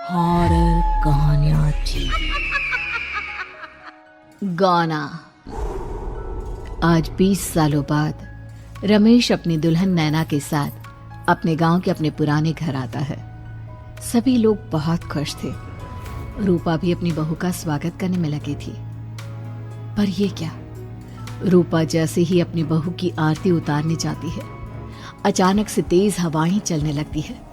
Horror कहानियाँ थी। गाना। आज 20 सालों बाद रमेश अपनी दुल्हन नैना के साथ अपने गांव के अपने पुराने घर आता है। सभी लोग बहुत खुश थे। रूपा भी अपनी बहू का स्वागत करने में लगी थी। पर ये क्या, रूपा जैसे ही अपनी बहू की आरती उतारने जाती है, अचानक से तेज हवाएं चलने लगती है।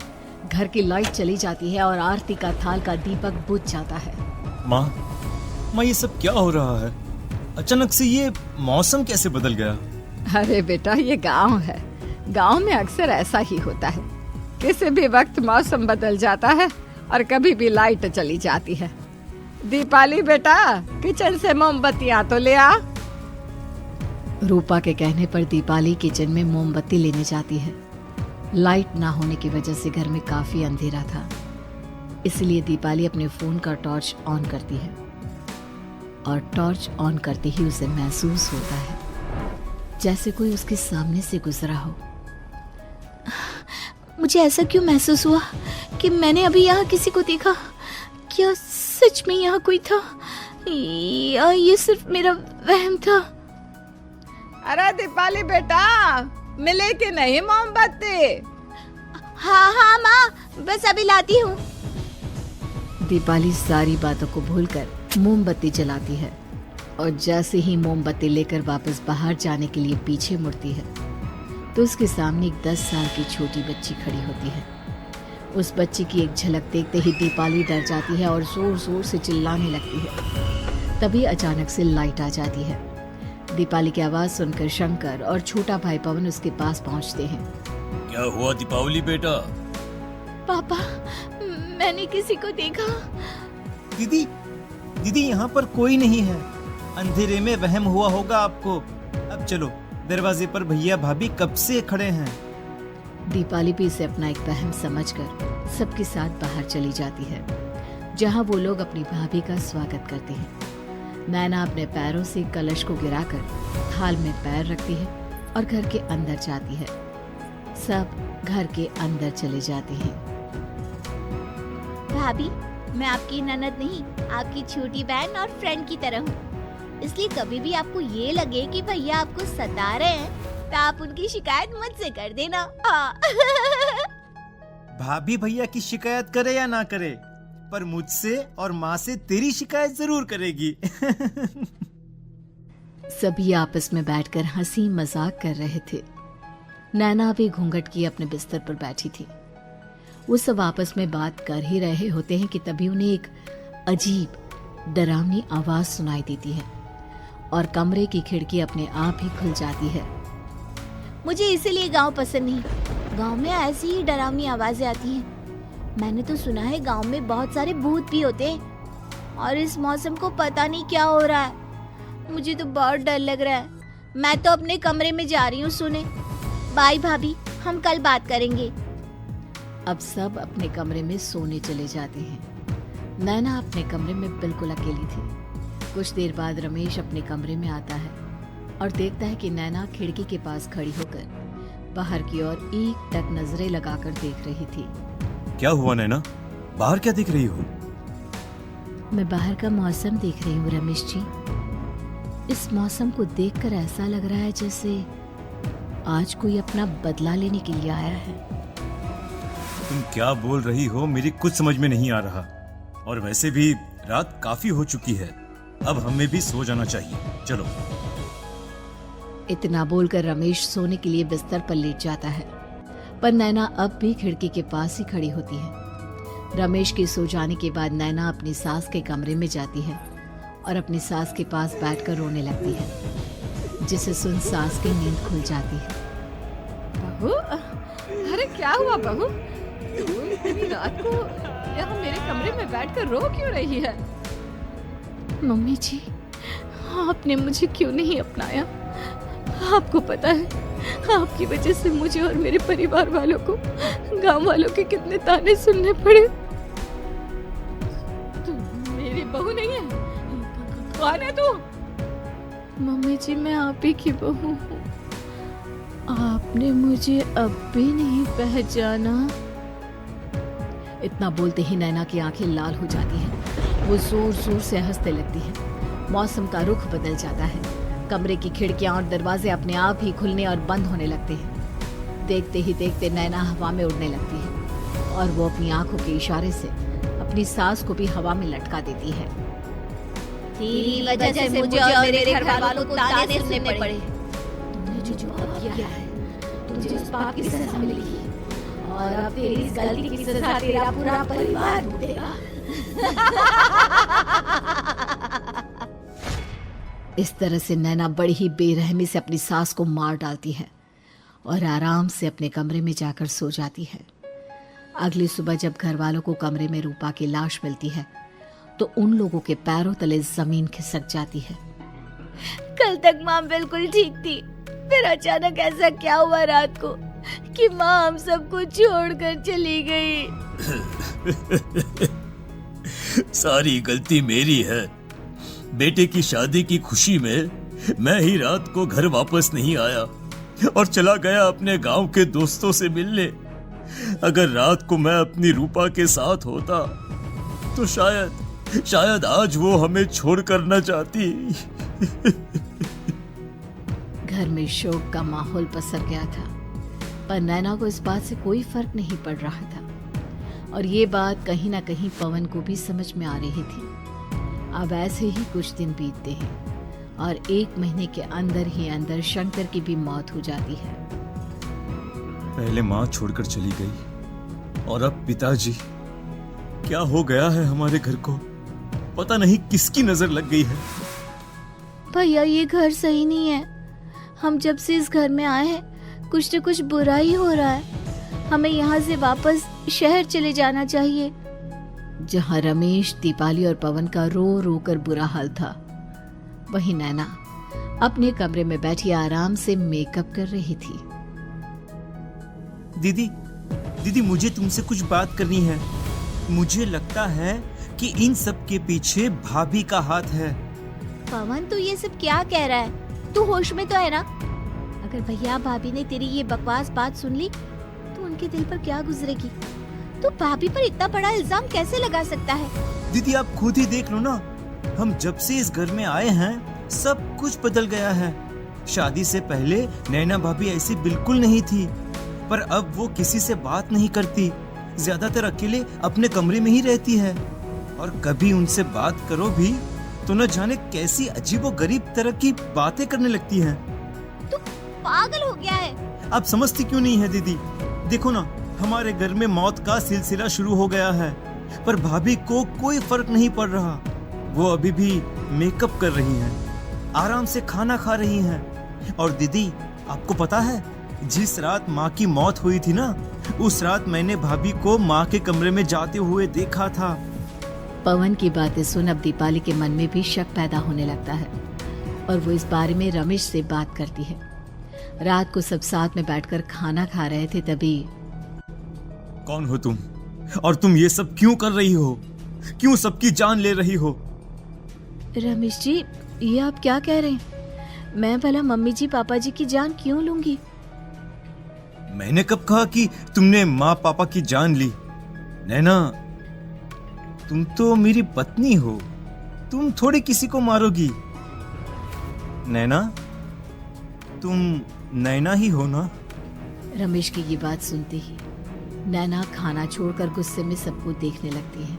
घर की लाइट चली जाती है और आरती का थाल का दीपक बुझ जाता है। माँ, ये सब क्या हो रहा है? अचानक से ये मौसम कैसे बदल गया? अरे बेटा, ये गांव है। गांव में अक्सर ऐसा ही होता है। किसी भी वक्त मौसम बदल जाता है और कभी भी लाइट चली जाती है। दीपाली बेटा, किचन से मोमबत्तियां तो ले आ। रूपा के कहने पर दीपाली किचन में मोमबत्ती लेने जाती है। लाइट ना होने की वजह से घर में काफी अंधेरा था, इसलिए दीपाली अपने फोन का टॉर्च ऑन करती है और टॉर्च ऑन करते ही उसे महसूस होता है जैसे कोई उसके सामने से गुजरा हो। मुझे ऐसा क्यों महसूस हुआ कि मैंने अभी यहाँ किसी को देखा? क्या सच में यहाँ कोई था या ये सिर्फ मेरा वहम था? अरे दीपाली बेटा, मिले कि नहीं मोमबत्ती? हाँ माँ, बस अभी लाती हूँ। दीपाली सारी बातों को भूलकर मोमबत्ती जलाती है और जैसे ही मोमबत्ती लेकर वापस बाहर जाने के लिए पीछे मुड़ती है तो उसके सामने एक 10 साल की छोटी बच्ची खड़ी होती है। उस बच्ची की एक झलक देखते ही दीपाली डर जाती है और जोर जोर से चिल्लाने लगती है। तभी अचानक से लाइट आ जाती है। दीपाली की आवाज सुनकर शंकर और छोटा भाई पवन उसके पास पहुंचते हैं। क्या हुआ दीपावली बेटा? पापा, मैंने किसी को देखा। दीदी यहाँ पर कोई नहीं है। अंधेरे में वहम हुआ होगा आपको। अब चलो, दरवाजे पर भैया भाभी कब से खड़े हैं। दीपाली भी इसे अपना एक वहम समझकर सबके साथ बाहर चली जाती है, जहां वो लोग अपनी भाभी का स्वागत करते हैं। नैना अपने पैरों से कलश को गिराकर थाल में पैर रखती है और घर के अंदर जाती है। सब घर के अंदर चले जाते हैं। भाभी, मैं आपकी ननद नहीं, आपकी छोटी बहन और फ्रेंड की तरह हूँ। इसलिए कभी भी आपको ये लगे कि भैया आपको सता रहे हैं तो आप उनकी शिकायत मुझसे कर देना। भाभी भैया की शिकायत करे या ना करे, पर मुझसे और माँ से तेरी शिकायत जरूर करेगी। सभी आपस में बैठकर हंसी मजाक कर रहे थे। नैना भी घूंघट किए अपने बिस्तर पर बैठी थी। वो सब आपस में बात कर ही रहे होते हैं कि तभी उन्हें एक अजीब डरावनी आवाज सुनाई देती है और कमरे की खिड़की अपने आप ही खुल जाती है। मुझे इसीलिए गांव पसंद नहीं। गांव में ऐसी ही डरावनी आवाजें आती हैं। मैंने तो सुना है गांव में बहुत सारे भूत भी होते हैं और इस मौसम को पता नहीं क्या हो रहा है। मुझे तो बहुत डर लग रहा है। मैं तो अपने कमरे में जा रही हूँ सोने। बाय भाभी, हम कल बात करेंगे। अब सब अपने कमरे में सोने चले जाते हैं। नैना अपने कमरे में बिल्कुल अकेली थी। कुछ देर बाद रमेश अपने कमरे में आता है और देखता है कि नैना खिड़की के पास खड़ी होकर बाहर की ओर एक टक नजरें लगाकर देख रही थी। क्या हुआ नैना? बाहर क्या देख रही हो? मैं बाहर का मौसम देख रही हूँ रमेश जी। इस मौसम को देखकर ऐसा लग रहा है जैसे आज कोई अपना बदला लेने के लिए आया है। तुम क्या बोल रही हो? मेरी कुछ समझ में नहीं आ रहा। और वैसे भी रात काफी हो चुकी है, अब हमें भी सो जाना चाहिए। चलो। इतना बोलकर रमेश सोने के लिए बिस्तर पर लेट जाता है, पर नैना अब भी खिड़की के पास ही खड़ी होती है। रमेश के सो जाने के बाद नैना अपनी सास के कमरे में जाती है और अपनी सास के पास बैठकर रोने लगती है, जिसे सुन सास की नींद खुल जाती है। बहू, अरे क्या हुआ बहू? तू इतनी रात को यहाँ मेरे कमरे में बैठकर रो क्यों रही है? मम्मी जी, आपने मुझे क्यों नहीं अपनाया? आपको पता है, आपकी वजह से मुझे और मेरे परिवार वालों को गांव वालों के कितने ताने सुनने पड़े। तू मेरी बहू नहीं है? कौन है तू? मम्मी जी, मैं आप ही की बहू हूँ। आपने मुझे अब भी नहीं पहचाना? इतना बोलते ही नैना की आंखें लाल हो जाती हैं। वो जोर जोर से हंसने लगती है। मौसम का रुख बदल जाता है। कमरे की खिड़कियां और दरवाजे अपने आप ही खुलने और बंद होने लगते हैं। देखते ही देखते नैना हवा में उड़ने लगती है और वो अपनी आंखों के इशारे से अपनी सांस को भी हवा में लटका देती है। तेरी वजह से मुझे और मेरे घर वालों को ताने सुनने पड़े। तुमने जो पाप किया है, तुझे उस पाप की सजा मिलेगी और अब तेरी इस गलती की सजा तेरा पूरा परिवार भुगतेगा। इस तरह से नैना बड़ी ही बेरहमी से अपनी सास को मार डालती है और आराम से अपने कमरे में जाकर सो जाती है। अगली सुबह जब घर वालों को कमरे में रूपा की लाश मिलती है तो उन लोगों के पैरों तले जमीन खिसक जाती है। कल तक माँ बिल्कुल ठीक थी, फिर अचानक ऐसा क्या हुआ रात को कि माँ हम सबको छोड़कर चली गई। सारी गलती मेरी है। बेटे की शादी की खुशी में मैं ही रात को घर वापस नहीं आया और चला गया अपने गांव के दोस्तों से मिलने। अगर रात को मैं अपनी रूपा के साथ होता तो शायद आज वो हमें छोड़कर न जाती। घर में शोक का माहौल पसर गया था, पर नैना को इस बात से कोई फर्क नहीं पड़ रहा था और ये बात कहीं ना कहीं पवन को भी समझ में आ रही थी। अब ऐसे ही कुछ दिन बीतते हैं और 1 महीने के अंदर ही अंदर शंकर की भी मौत हो जाती है। पहले माँ छोड़कर चली गई और अब पिताजी। क्या हो गया है हमारे घर को? पता नहीं किसकी नजर लग गई है। भैया ये घर सही नहीं है। हम जब से इस घर में आए हैं कुछ न कुछ बुरा ही हो रहा है। हमें यहाँ से वापस शहर चले जाना चाहिए। जहाँ रमेश, दीपाली और पवन का रो रो कर बुरा हाल था, वहीं नैना अपने कमरे में बैठी आराम से मेकअप कर रही थी। दीदी मुझे तुमसे कुछ बात करनी है। मुझे लगता है कि इन सब के पीछे भाभी का हाथ है। पवन तू ये सब क्या कह रहा है? तू होश में तो है ना? अगर भैया भाभी ने तेरी ये बकवास बात सुन ली तो उनके दिल पर क्या गुजरेगी? तू भाभी पर इतना बड़ा इल्जाम कैसे लगा सकता है? दीदी आप खुद ही देख लो ना, हम जब से इस घर में आए हैं सब कुछ बदल गया है। शादी से पहले नैना भाभी ऐसी बिल्कुल नहीं थी, पर अब वो किसी से बात नहीं करती, ज्यादातर अकेले अपने कमरे में ही रहती है और कभी उनसे बात करो भी तो न जाने कैसी अजीबोगरीब तरह की बातें करने लगती हैं। तू पागल हो गया है? आप समझती क्यों नहीं है दीदी? देखो ना, हमारे घर में मौत का सिलसिला शुरू हो गया है, पर भाभी को कोई फर्क नहीं पड़ रहा। वो अभी भी मेकअप कर रही हैं, आराम से खाना खा रही हैं। और दीदी आपको पता है, जिस रात माँ की मौत हुई थी ना, उस रात मैंने भाभी को माँ के कमरे में जाते हुए देखा था। पवन की बातें सुन अब दीपाली के मन में भी शक पैदा होने लगता है और वो इस बारे में रमेश से बात करती है। रात को सब साथ में बैठकर खाना खा रहे थे, तभी कौन हो तुम और तुम ये सब क्यों कर रही हो? क्यों सबकी जान ले रही हो? रमेश जी ये आप क्या कह रहे हैं? मैं भला मम्मी जी पापा जी की जान क्यों लूंगी? मैंने कब कहा कि तुमने माँ पापा की जान ली? नैना, तुम तो मेरी पत्नी हो, तुम थोड़ी किसी को मारोगी। नैना, तुम नैना ही हो ना? रमेश की ये बात सुनते ही नैना खाना छोड़कर गुस्से में सबको देखने लगती है।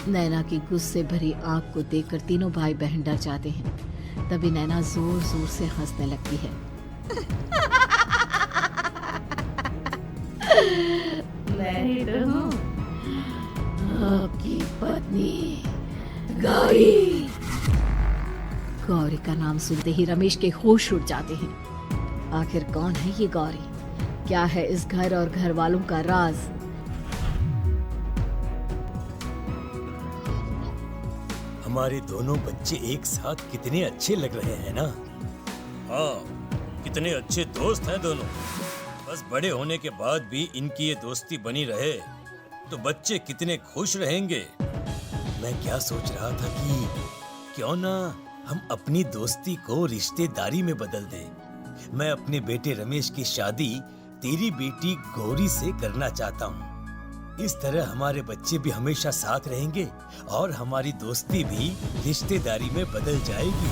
नैना की गुस्से भरी आंख को देखकर तीनों भाई बहन डर जाते हैं। तभी नैना जोर जोर से हंसने लगती है। मैं तो हूँ आपकी पत्नी गौरी। गौरी का नाम सुनते ही रमेश के होश उड़ जाते हैं। आखिर कौन है ये गौरी? क्या है इस घर और घर वालों का राज? हमारे दोनों बच्चे एक साथ कितने अच्छे लग रहे हैं ना? हाँ, कितने अच्छे दोस्त हैं दोनों। बस बड़े होने के बाद भी इनकी ये दोस्ती बनी रहे तो बच्चे कितने खुश रहेंगे। मैं क्या सोच रहा था कि क्यों ना हम अपनी दोस्ती को रिश्तेदारी में बदल दें। मैं अपने बेटे रमेश की शादी तेरी बेटी गौरी से करना चाहता हूँ। इस तरह हमारे बच्चे भी हमेशा साथ रहेंगे और हमारी दोस्ती भी रिश्तेदारी में बदल जाएगी।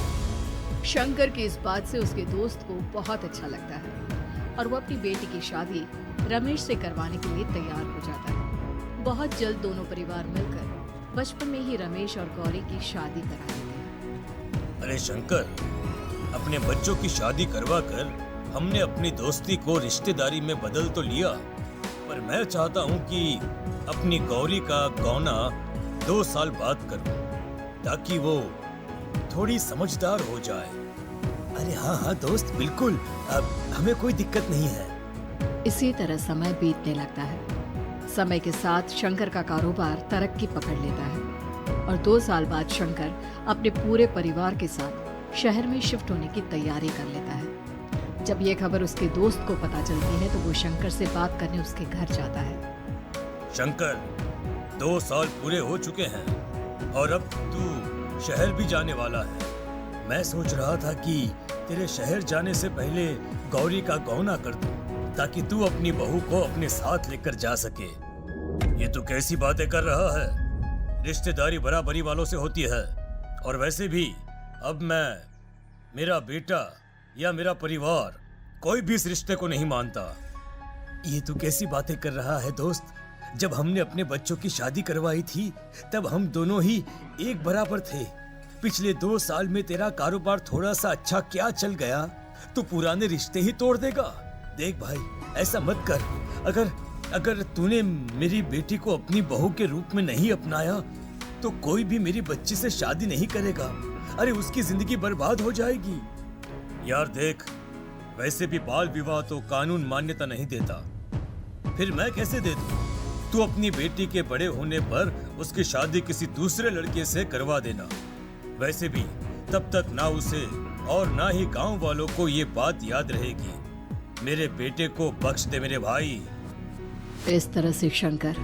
शंकर की इस बात से उसके दोस्त को बहुत अच्छा लगता है और वो अपनी बेटी की शादी रमेश से करवाने के लिए तैयार हो जाता है। बहुत जल्द दोनों परिवार मिलकर बचपन में ही रमेश और गौरी की शादी करा देते हैं। अरे शंकर, अपने बच्चों की शादी करवा कर हमने अपनी दोस्ती को रिश्तेदारी में बदल तो लिया, पर मैं चाहता हूँ कि अपनी गौरी का गौना 2 साल बाद करूँ, ताकि वो थोड़ी समझदार हो जाए। अरे हाँ हाँ दोस्त, बिल्कुल, अब हमें कोई दिक्कत नहीं है। इसी तरह समय बीतने लगता है। समय के साथ शंकर का कारोबार तरक्की पकड़ लेता है और 2 साल बाद शंकर अपने पूरे परिवार के साथ शहर में शिफ्ट होने की तैयारी कर लेता है। जब ये खबर उसके दोस्त को पता चलती है तो वो शंकर से बात करने उसके घर जाता है। शंकर, 2 साल पूरे हो चुके हैं और अब तू शहर भी जाने वाला है। मैं सोच रहा था कि तेरे शहर जाने से पहले गौरी का गौना कर दूं, ताकि तू अपनी बहू को अपने साथ लेकर जा सके। ये तू कैसी बातें कर रहा है? रिश्तेदारी बराबरी वालों से होती है, और वैसे भी अब मेरा बेटा या मेरा परिवार कोई भी इस रिश्ते को नहीं मानता। ये तू कैसी बातें कर रहा है दोस्त? जब हमने अपने बच्चों की शादी करवाई थी तब हम दोनों ही एक बराबर थे। पिछले 2 साल में तेरा कारोबार थोड़ा सा अच्छा क्या चल गया तो पुराने रिश्ते ही तोड़ देगा। देख भाई, ऐसा मत कर। अगर तूने मेरी बेटी को अपनी बहू के रूप में नहीं अपनाया तो कोई भी मेरी बच्ची से शादी नहीं करेगा। अरे उसकी जिंदगी बर्बाद हो जाएगी। यार देख, वैसे भी बाल विवाह तो कानून मान्यता नहीं देता, फिर मैं कैसे दे दूं? तू अपनी बेटी के बड़े होने पर उसकी शादी किसी दूसरे लड़के से करवा देना। वैसे भी तब तक ना उसे और ना ही गांव वालों को ये बात याद रहेगी। मेरे बेटे को बख्श दे मेरे भाई। इस तरह से शंकर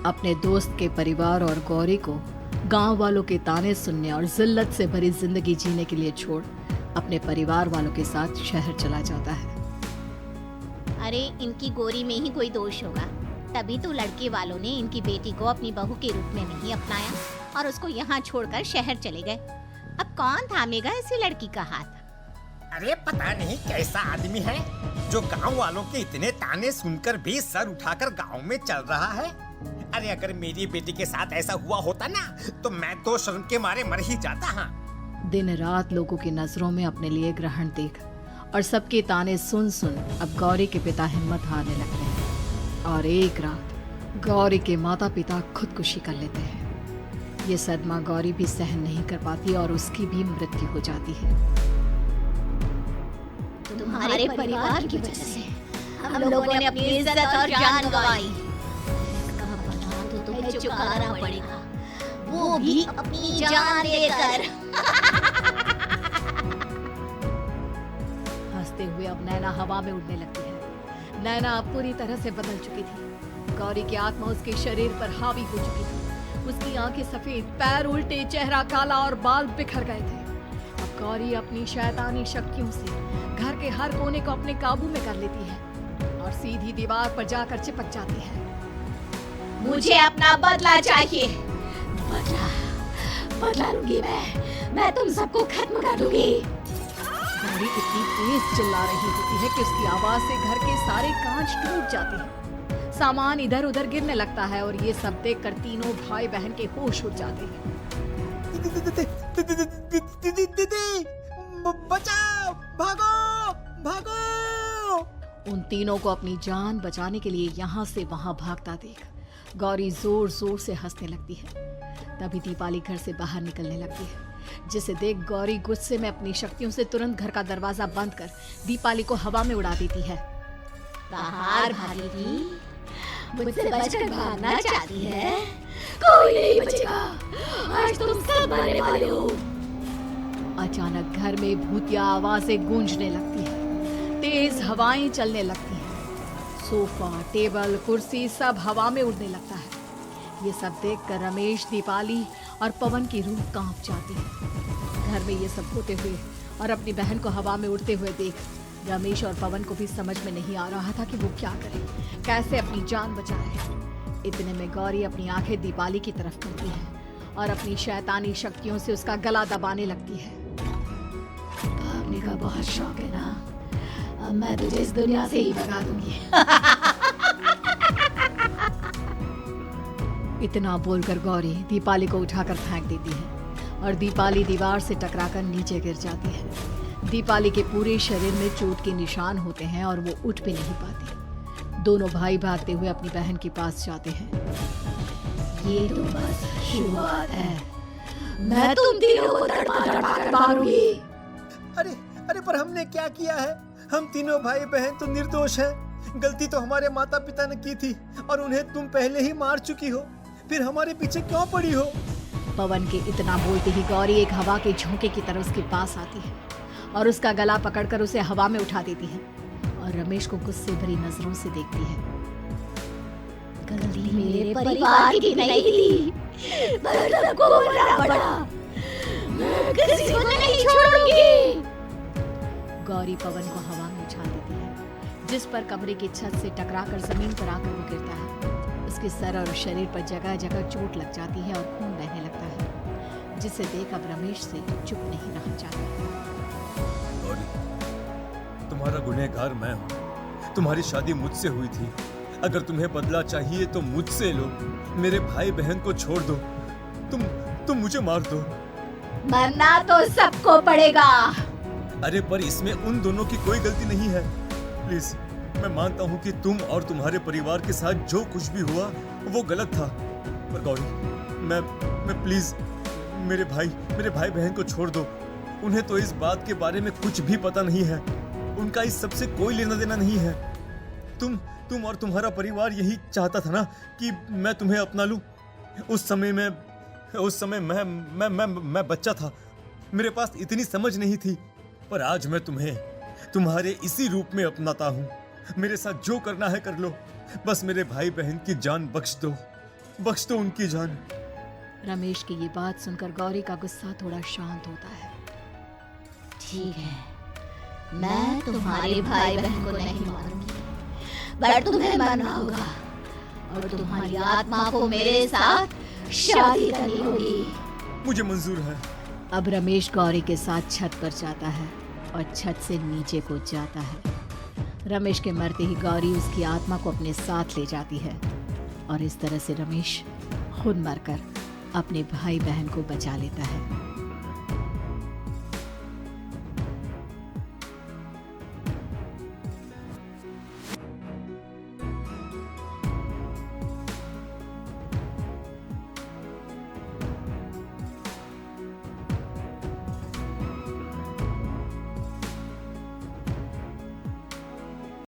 अपने दोस्त के परिवार और गौरी को गांव वालों के ताने सुनने और जिल्लत से भरी जिंदगी जीने के लिए छोड़ अपने परिवार वालों के साथ शहर चला जाता है। अरे इनकी गोरी में ही कोई दोष होगा, तभी तो लड़के वालों ने इनकी बेटी को अपनी बहू के रूप में नहीं अपनाया और उसको यहाँ छोड़कर शहर चले गए। अब कौन थामेगा ऐसी लड़की का हाथ? अरे पता नहीं कैसा आदमी है जो गांव वालों के इतने ताने सुनकर भी सर उठाकर गांव में चल रहा है। अरे अगर मेरी बेटी के साथ ऐसा हुआ होता ना तो मैं तो शर्म के मारे मर ही जाता। हाँ, दिन रात लोगों की नजरों में अपने लिए ग्रहण देख और सबके ताने सुन सुन अब गौरी के पिता हिम्मत हारने लगते हैं और एक रात गौरी के माता पिता खुदकुशी कर लेते हैं। ये सदमा गौरी भी सहन नहीं कर पाती और उसकी भी मृत्यु हो जाती है। तुम्हारे परिवार की वजह से हम लोगों ने अपनी इज्जत और जान गंवाई। इसका बदला तो तुम्हें चुकाना पड़ेगा, वो भी अपनी जान देकर। हंसते हुए अब नैना हवा में उड़ने लगती है। नैना अब पूरी तरह से बदल चुकी थी। गौरी की आत्मा उसके शरीर पर हावी हो चुकी थी। उसकी आंखें सफेद, पैर उल्टे, चेहरा काला और बाल बिखर गए थे। अब गौरी अपनी शैतानी शक्तियों से घर के हर कोने को अपने काबू में कर लेती है और सीधी दीवार पर जाकर चिपक जाती है। मुझे अपना बदला चाहिए। बदला लूंगी मैं तुम सबको खत्म कर दूंगी। गौरी इतनी तेज चिल्ला रही होती है कि उसकी आवाज से घर के सारे कांच टूट जाते हैं। सामान इधर उधर गिरने लगता है और ये सब देखकर तीनों भाई बहन के होश उड़ जाते हैं। बचाओ, भागो, भागो। उन तीनों को अपनी जान बचाने के लिए यहाँ से वहां भागता देख गौरी जोर जोर से हंसने लगती है। तभी दीपाली घर से बाहर निकलने लगती है, जिसे देख गौरी गुस्से में अपनी शक्तियों से तुरंत घर का दरवाजा बंद कर दीपाली को हवा में उड़ा देती है। बाहर भागेगी, मुझसे बचकर भागना चाहती है? कोई नहीं बचेगा, आज तुम सब मरने वाले हो। अचानक घर में भूतिया आवाजें गूंजने लगती है, तेज हवाएं चलने लगती हैं। सोफा, टेबल, कुर्सी सब हवा में उड़ने लगता है। ये सब देखकर रमेश, दीपाली और पवन की रूह कांप जाती है। घर में ये सब होते हुए और अपनी बहन को हवा में उड़ते हुए देख रमेश और पवन को भी समझ में नहीं आ रहा था कि वो क्या करे, कैसे अपनी जान बचाए। इतने में गौरी अपनी आंखें दीपाली की तरफ करती है और अपनी शैतानी शक्तियों से उसका गला दबाने लगती है। भागने का बहुत शौक है ना, अब मैं तुझे इस दुनिया से ही भगा दूंगी। इतना बोलकर गौरी दीपाली को उठाकर फेंक देती है और दीपाली दीवार से टकराकर नीचे गिर जाती है। दीपाली के पूरे शरीर में चोट के निशान होते हैं और वो उठ भी नहीं पाती। दोनों भाई भागते हुए अपनी बहन के पास जाते हैं। ये तो बस शुरुआत है, मैं तुम तीनों को तड़पा कर मारूंगी। अरे अरे पर हमने क्या किया है? हम तीनों भाई बहन तो निर्दोष हैं। गलती तो हमारे माता पिता ने की थी और उन्हें तुम पहले ही मार चुकी हो, फिर हमारे पीछे क्यों पड़ी हो? पवन के इतना बोलते ही गौरी एक हवा के झोंके की तरह उसके पास आती है और उसका गला पकड़कर उसे हवा में उठा देती है और रमेश को गुस्से भरी नजरों से देखती है। गलती मेरे परिवार की नहीं थी, पर सबको मरना पड़ा। मैं किसी को नहीं छोड़ूंगी। गौरी पवन को हवा में उछाल देती है, जिस पर कमरे की छत से टकराकर जमीन पर आकर वो गिरता है। उसके सर और शरीर पर जगह जगह चोट लग जाती है और खून बहने लगता है, जिसे देख अब रमेश से चुप नहीं रहा जाता। गौरी, तुम्हारा गुनहगार मैं हूँ। तुम्हारी शादी मुझसे हुई थी। अगर तुम्हें बदला चाहिए तो मुझसे लो। मेरे भाई बहन को छोड़ दो। तुम मुझे मार दो। मरना तो सबको पड़ेगा। अरे पर इसमें उन दोनों की कोई गलती नहीं है। प्लीज, मैं मानता हूँ कि तुम और तुम्हारे परिवार के साथ जो कुछ भी हुआ वो गलत था, पर गौरी, मैं प्लीज मेरे भाई बहन को छोड़ दो। उन्हें तो इस बात के बारे में कुछ भी पता नहीं है। उनका इस सब से कोई लेना देना नहीं है। तुम और तुम्हारा परिवार यही चाहता था ना कि मैं तुम्हें अपना लूं। उस समय मैं बच्चा था। मेरे पास इतनी समझ नहीं थी, पर आज मैं तुम्हें तुम्हारे इसी रूप में अपनाता हूँ। मेरे साथ जो करना है कर लो, बस मेरे भाई बहन की जान बख्श दो उनकी जान। रमेश की ये बात सुनकर गौरी का गुस्सा थोड़ा शांत होता है। ठीक है, मैं तुम्हारे भाई बहन को नहीं मारूंगी, पर तुम्हें मरना होगा और तुम्हारी आत्मा को मेरे साथ शादी करनी होगी। मुझे मंजूर है। अब रमेश गौरी के साथ छत पर जाता है और छत से नीचे कूद जाता है। रमेश के मरते ही गौरी उसकी आत्मा को अपने साथ ले जाती है और इस तरह से रमेश खुद मरकर अपने भाई बहन को बचा लेता है।